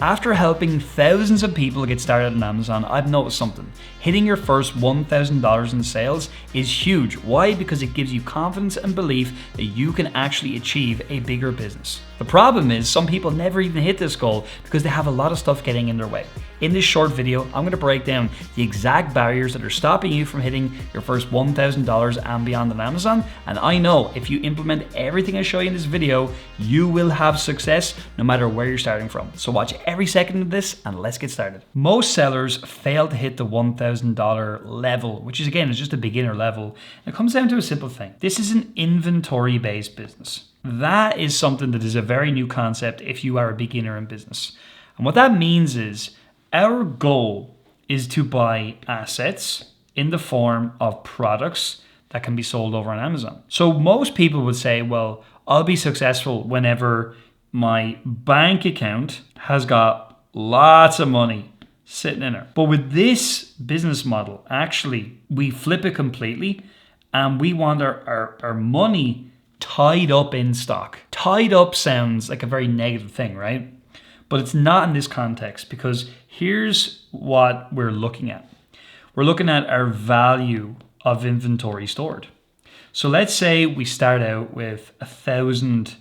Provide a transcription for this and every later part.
After helping thousands of people get started on Amazon, I've noticed something. Hitting your first $1,000 in sales is huge. Why? Because it gives you confidence and belief that you can actually achieve a bigger business. The problem is some people never even hit this goal because they have a lot of stuff getting in their way. In this short video, I'm going to break down the exact barriers that are stopping you from hitting your first $1,000 and beyond on Amazon. And I know if you implement everything I show you in this video, you will have success no matter where you're starting from. So watch every second of this and let's get started. Most sellers fail to hit the $1,000 level, which is again, is just a beginner level. It comes down to a simple thing. This is an inventory-based business. That is something that is a very new concept if you are a beginner in business. And what that means is our goal is to buy assets in the form of products that can be sold over on Amazon. So most people would say, well, I'll be successful whenever my bank account has got lots of money sitting in it. But with this business model, actually, we flip it completely and we want our money tied up in stock. Tied up sounds like a very negative thing, right? But it's not in this context because here's what we're looking at. We're looking at our value of inventory stored. So let's say we start out with $1,000,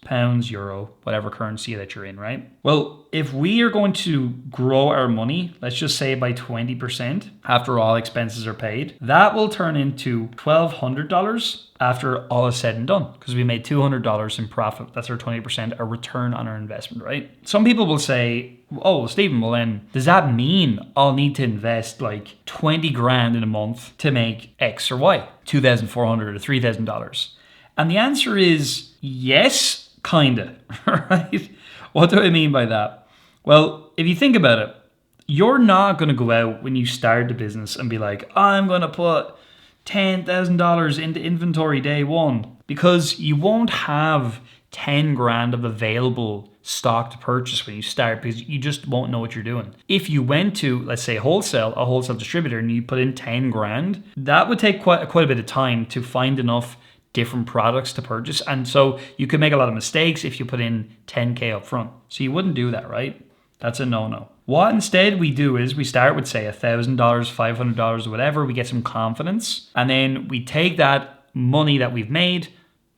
pounds, euro, whatever currency that you're in, right? Well, if we are going to grow our money, let's just say by 20% after all expenses are paid, that will turn into $1,200 after all is said and done because we made $200 in profit. That's our 20%, our return on our investment, right? Some people will say, oh, Stephen, well then, does that mean I'll need to invest like 20 grand in a month to make X or Y, $2,400 or $3,000? And the answer is yes, kinda, right? What do I mean by that? Well, if you think about it, you're not gonna go out when you start the business and be like, I'm gonna put $10,000 into inventory day one, because you won't have 10 grand of available stock to purchase when you start because you just won't know what you're doing. If you went to, let's say, a wholesale distributor and you put in 10 grand, that would take quite a bit of time to find enough different products to purchase. And so you could make a lot of mistakes if you put in 10K up front. So you wouldn't do that, right? That's a no-no. What instead we do is we start with say $1,000, $500 or whatever. We get some confidence and then we take that money that we've made,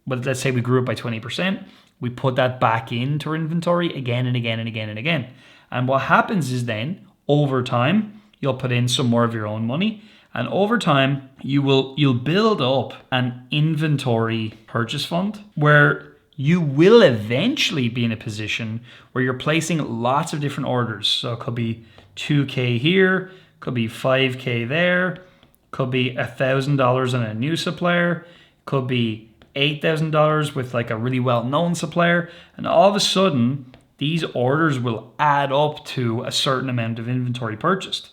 but let's say we grew it by 20%. We put that back into our inventory again and again and again and again. And what happens is then over time, you'll put in some more of your own money. And over time, you'll build up an inventory purchase fund where you will eventually be in a position where you're placing lots of different orders. So it could be 2K here, could be 5K there, could be $1,000 on a new supplier, could be $8,000 with like a really well-known supplier. And all of a sudden, these orders will add up to a certain amount of inventory purchased.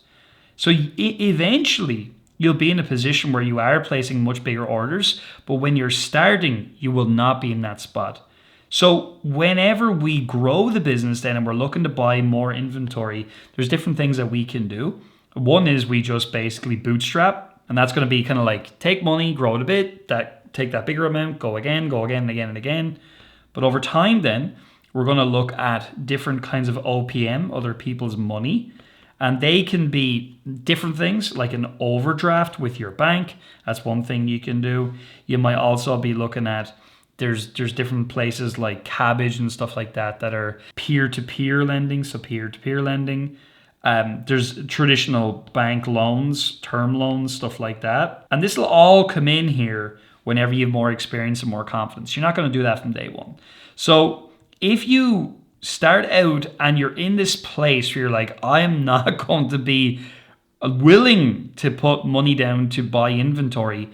So eventually, you'll be in a position where you are placing much bigger orders, but when you're starting, you will not be in that spot. So whenever we grow the business then and we're looking to buy more inventory, there's different things that we can do. One is we just basically bootstrap, and that's going to be kind of like take money, grow it a bit, take that bigger amount, go again, and again and again. But over time then, we're going to look at different kinds of OPM, other people's money. And they can be different things like an overdraft with your bank. That's one thing you can do. You might also be looking at, there's different places like Cabbage and stuff like that that are peer-to-peer lending. So peer-to-peer lending. There's traditional bank loans, term loans, stuff like that. And this will all come in here whenever you have more experience and more confidence. You're not going to do that from day one. So if you start out and you're in this place where you're like, I am not going to be willing to put money down to buy inventory,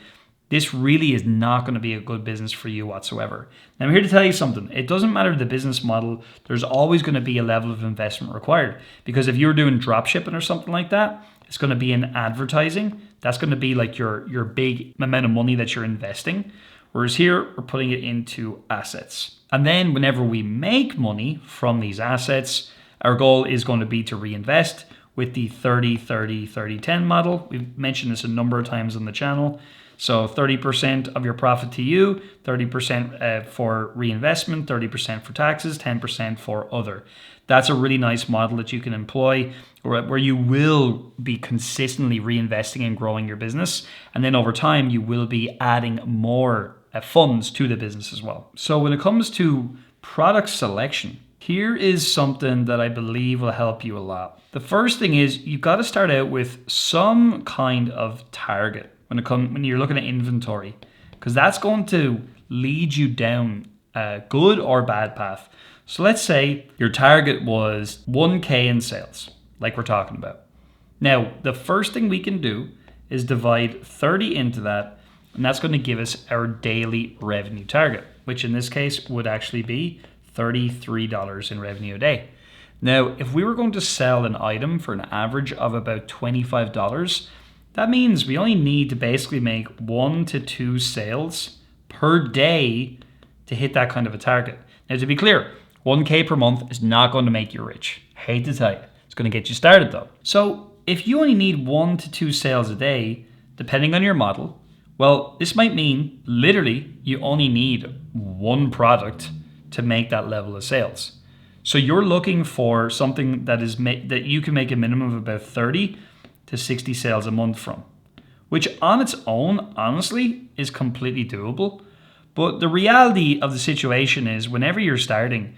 this really is not going to be a good business for you whatsoever. Now I'm here to tell you something. It doesn't matter the business model. There's always going to be a level of investment required, because if you're doing drop shipping or something like that, it's going to be in advertising. That's going to be like your big amount of money that you're investing. Whereas here, we're putting it into assets. And then whenever we make money from these assets, our goal is going to be to reinvest with the 30-30-30-10 model. We've mentioned this a number of times on the channel. So 30% of your profit to you, 30% for reinvestment, 30% for taxes, 10% for other. That's a really nice model that you can employ where you will be consistently reinvesting and growing your business. And then over time, you will be adding more funds to the business as well. So when it comes to product selection, here is something that I believe will help you a lot. The first thing is you've got to start out with some kind of target when you're looking at inventory, because that's going to lead you down a good or bad path. So let's say your target was 1K in sales, like we're talking about. Now, the first thing we can do is divide 30 into that, and that's going to give us our daily revenue target, which in this case would actually be $33 in revenue a day. Now, if we were going to sell an item for an average of about $25, that means we only need to basically make 1 to 2 sales per day to hit that kind of a target. Now, to be clear, 1K per month is not going to make you rich. Hate to tell you. It's going to get you started though. So if you only need 1 to 2 sales a day, depending on your model, well, this might mean literally you only need one product to make that level of sales. So you're looking for something that that you can make a minimum of about 30 to 60 sales a month from, which on its own, honestly, is completely doable. But the reality of the situation is whenever you're starting,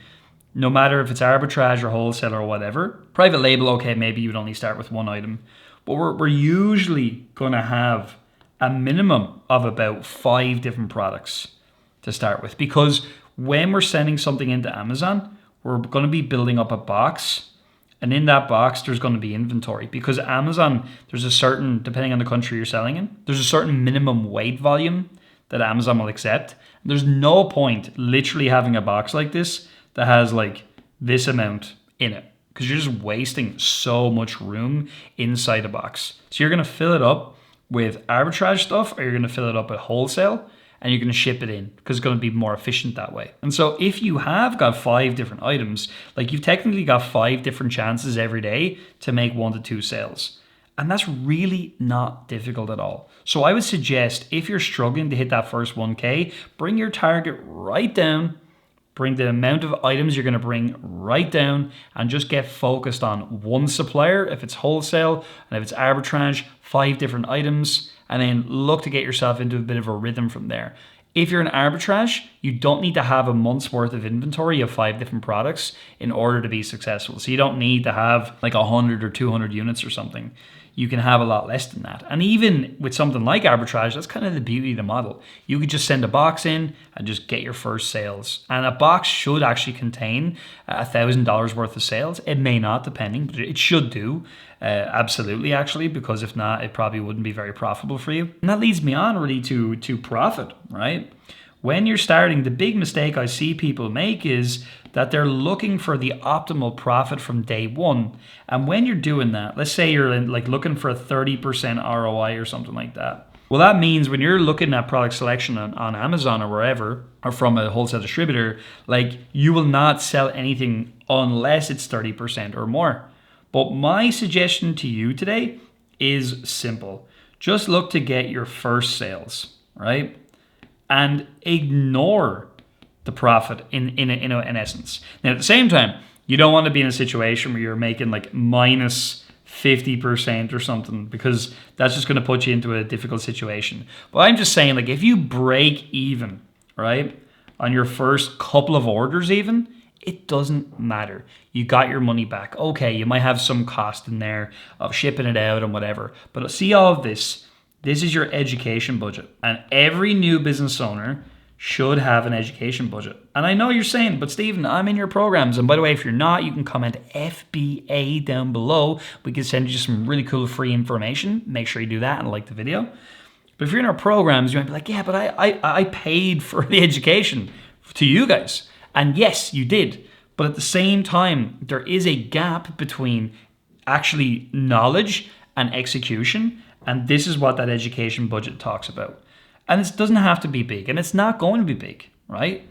no matter if it's arbitrage or wholesale or whatever, private label, okay, maybe you would only start with one item, but we're usually going to have a minimum of about 5 different products to start with, because when we're sending something into Amazon, we're going to be building up a box, and in that box, there's going to be inventory, because Amazon, there's a certain, depending on the country you're selling in, there's a certain minimum weight volume that Amazon will accept. There's no point literally having a box like this that has like this amount in it, because you're just wasting so much room inside a box. So you're going to fill it up with arbitrage stuff, or you're going to fill it up with wholesale, and you're going to ship it in because it's going to be more efficient that way. And so if you have got 5 different items, like you've technically got 5 different chances every day to make 1 to 2 sales. And that's really not difficult at all. So I would suggest if you're struggling to hit that first 1K, bring your target right down, bring the amount of items you're going to bring right down, and just get focused on one supplier if it's wholesale, and if it's arbitrage, 5 different items, and then look to get yourself into a bit of a rhythm from there. If you're an arbitrage, you don't need to have a month's worth of inventory of 5 different products in order to be successful. So you don't need to have like 100 or 200 units or something. You can have a lot less than that. And even with something like arbitrage, that's kind of the beauty of the model. You could just send a box in and just get your first sales. And a box should actually contain $1,000 worth of sales. It may not, depending, but it should do. Absolutely, actually, because if not, it probably wouldn't be very profitable for you. And that leads me on really to profit, right? When you're starting, the big mistake I see people make is that they're looking for the optimal profit from day one. And when you're doing that, let's say you're like looking for a 30% ROI or something like that. Well, that means when you're looking at product selection on Amazon or wherever, or from a wholesale distributor, like you will not sell anything unless it's 30% or more. But my suggestion to you today is simple. Just look to get your first sales, right? And ignore the profit in essence. Now, at the same time, you don't want to be in a situation where you're making like minus 50% or something, because that's just going to put you into a difficult situation. But I'm just saying, like, if you break even, right, on your first couple of orders even, it doesn't matter. You got your money back. Okay, you might have some cost in there of shipping it out and whatever. But see all of this. This is your education budget. And every new business owner should have an education budget. And I know you're saying, but Stephen, I'm in your programs. And by the way, if you're not, you can comment FBA down below. We can send you some really cool free information. Make sure you do that and like the video. But if you're in our programs, you might be like, yeah, but I paid for the education to you guys. And yes, you did. But at the same time, there is a gap between actually knowledge and execution. And this is what that education budget talks about. And it doesn't have to be big, and it's not going to be big, right?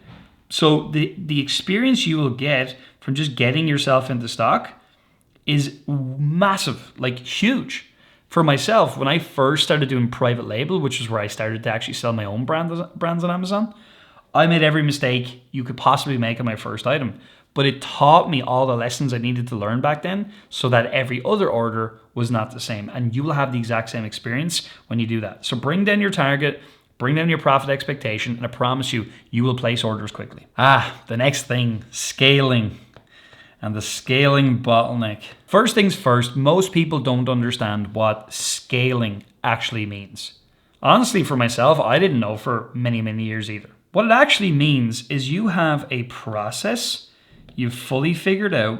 So the experience you will get from just getting yourself into stock is massive, like huge. For myself, when I first started doing private label, which is where I started to actually sell my own brands on Amazon, I made every mistake you could possibly make on my first item. But it taught me all the lessons I needed to learn back then so that every other order was not the same. And you will have the exact same experience when you do that. So bring down your target, bring down your profit expectation, and I promise you, you will place orders quickly. The next thing, scaling. And the scaling bottleneck. First things first, most people don't understand what scaling actually means. Honestly, for myself, I didn't know for many, many years either. What it actually means is you have a process you've fully figured out,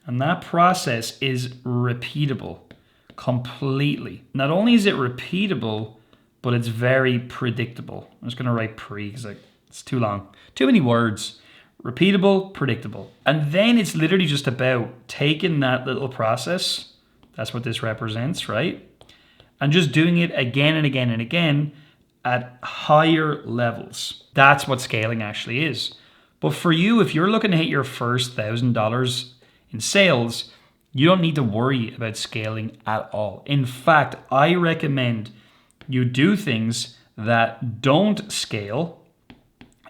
and that process is repeatable completely. Not only is it repeatable, but it's very predictable. I'm just gonna write because it's too long. Too many words. Repeatable, predictable. And then it's literally just about taking that little process, that's what this represents, right? And just doing it again and again and again at higher levels. That's what scaling actually is. But for you, if you're looking to hit your first $1,000 in sales, you don't need to worry about scaling at all. In fact, I recommend you do things that don't scale,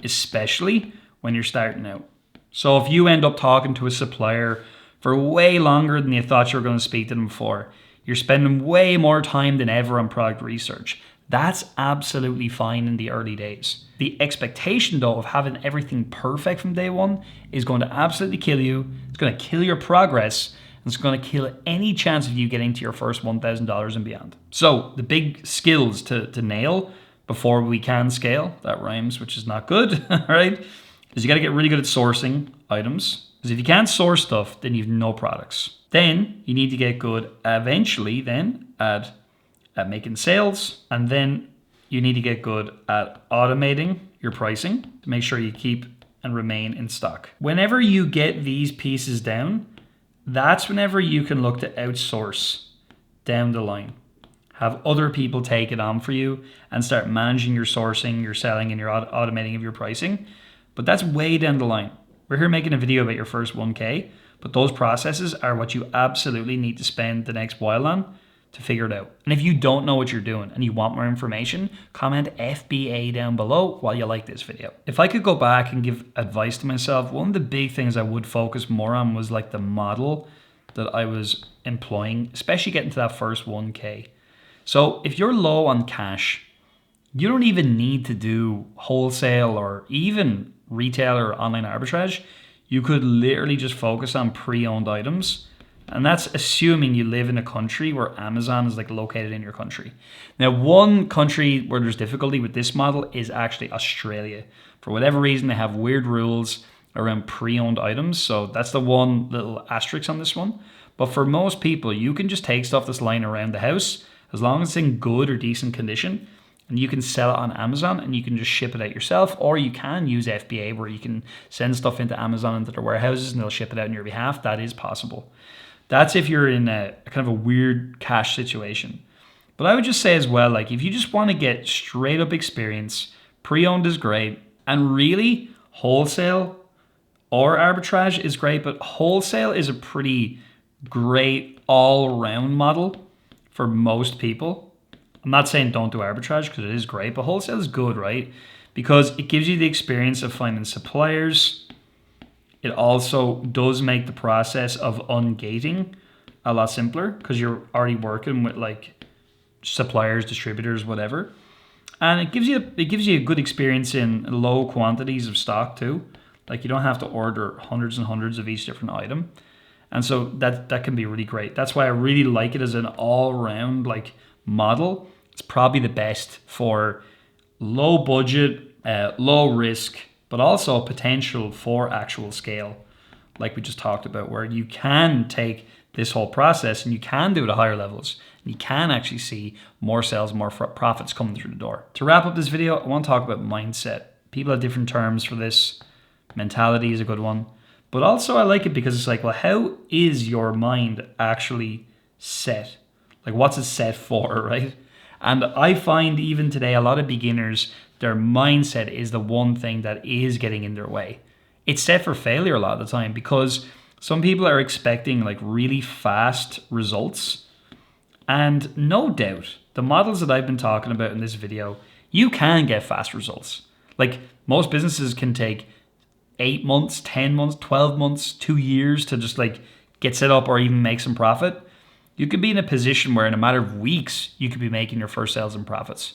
especially when you're starting out. So if you end up talking to a supplier for way longer than you thought you were going to speak to them for, you're spending way more time than ever on product research. That's absolutely fine in the early days. The expectation though of having everything perfect from day one is going to absolutely kill you. It's going to kill your progress, and it's going to kill any chance of you getting to your first $1,000 and beyond. So the big skills to nail before we can scale, that rhymes, which is not good, right? Is you got to get really good at sourcing items. Because if you can't source stuff, then you've no products. Then you need to get good eventually then at making sales. And then you need to get good at automating your pricing to make sure you keep and remain in stock. Whenever you get these pieces down, that's whenever you can look to outsource down the line. Have other people take it on for you and start managing your sourcing, your selling, and your automating of your pricing. But that's way down the line. We're here making a video about your first 1K, but those processes are what you absolutely need to spend the next while on to figure it out. And if you don't know what you're doing and you want more information, comment FBA down below while you like this video. If I could go back and give advice to myself, one of the big things I would focus more on was like the model that I was employing, especially getting to that first 1K. So if you're low on cash, you don't even need to do wholesale or even retail or online arbitrage. You could literally just focus on pre-owned items. And that's assuming you live in a country where Amazon is like located in your country. Now, one country where there's difficulty with this model is actually Australia. For whatever reason, they have weird rules around pre-owned items. So that's the one little asterisk on this one. But for most people, you can just take stuff that's lying around the house as long as it's in good or decent condition. And you can sell it on Amazon and you can just ship it out yourself, or you can use FBA where you can send stuff into Amazon into their warehouses and they'll ship it out on your behalf. That is possible. That's if you're in a kind of a weird cash situation. But I would just say as well, like if you just want to get straight up experience, pre-owned is great. And really wholesale or arbitrage is great, but wholesale is a pretty great all-round model for most people. I'm not saying don't do arbitrage because it is great, but wholesale is good, right? Because it gives you the experience of finding suppliers. It also does make the process of ungating a lot simpler because you're already working with like suppliers, distributors, whatever. And it gives you a good experience in low quantities of stock too. Like you don't have to order hundreds and hundreds of each different item. And so that can be really great. That's why I really like it as an all-round like model. It's probably the best for low budget, low risk, but also potential for actual scale, like we just talked about, where you can take this whole process and you can do it at higher levels. And you can actually see more sales, more profits coming through the door. To wrap up this video, I want to talk about mindset. People have different terms for this. Mentality is a good one. But also I like it because it's like, well, how is your mind actually set? Like what's it set for, right? And I find even today, a lot of beginners, their mindset is the one thing that is getting in their way. It's set for failure a lot of the time because some people are expecting like really fast results And no doubt, the models that I've been talking about in this video, you can get fast results. Like most businesses can take 8 months, 10 months, 12 months, 2 years to just like get set up or even make some profit. You could be in a position where in a matter of weeks, you could be making your first sales and profits.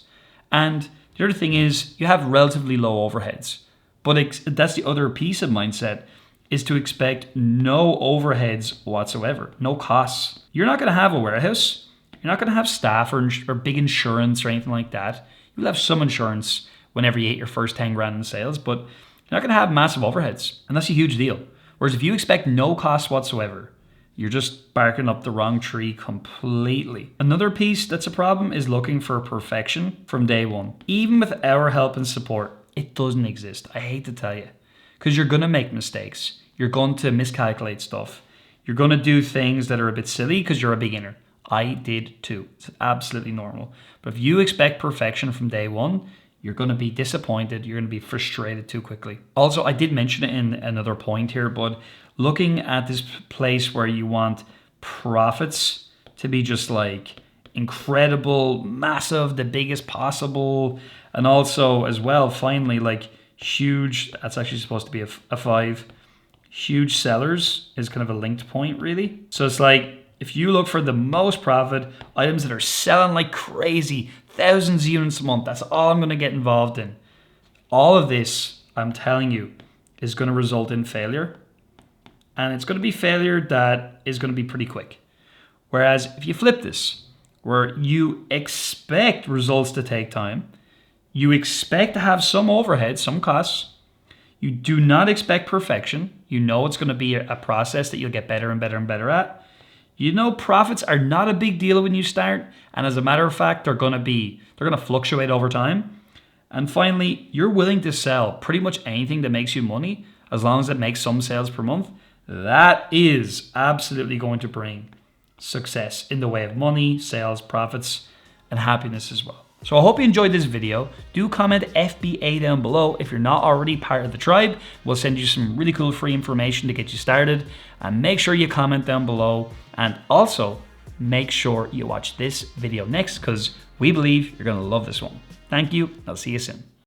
And the other thing is you have relatively low overheads. But that's the other piece of mindset, is to expect no overheads whatsoever, no costs. You're not going to have a warehouse. You're not going to have staff or big insurance or anything like that. You'll have some insurance whenever you hit your first 10 grand in sales, but you're not going to have massive overheads. And that's a huge deal. Whereas if you expect no costs whatsoever, you're just barking up the wrong tree completely. Another piece that's a problem is looking for perfection from day one. Even with our help and support, it doesn't exist. I hate to tell you, because you're going to make mistakes. You're going to miscalculate stuff. You're going to do things that are a bit silly because you're a beginner. I did too. It's absolutely normal. But if you expect perfection from day one, you're going to be disappointed. You're going to be frustrated too quickly. Also, I did mention it in another point here, but looking at this place where you want profits to be just like incredible, massive, the biggest possible, and also as well, finally, like huge, that's actually supposed to be a 5. Huge sellers is kind of a linked point, really. So it's like, if you look for the most profit, items that are selling like crazy, thousands of units a month, that's all I'm going to get involved in. All of this, I'm telling you, is going to result in failure. And it's going to be failure that is going to be pretty quick. Whereas if you flip this, where you expect results to take time, you expect to have some overhead, some costs, you do not expect perfection. You know it's going to be a process that you'll get better and better and better at. You know profits are not a big deal when you start, and as a matter of fact, they're going to fluctuate over time. And finally, you're willing to sell pretty much anything that makes you money, as long as it makes some sales per month. That is absolutely going to bring success in the way of money, sales, profits, and happiness as well. So I hope you enjoyed this video. Do comment FBA down below if you're not already part of the tribe. We'll send you some really cool free information to get you started. And make sure you comment down below. And also make sure you watch this video next, because we believe you're going to love this one. Thank you. I'll see you soon.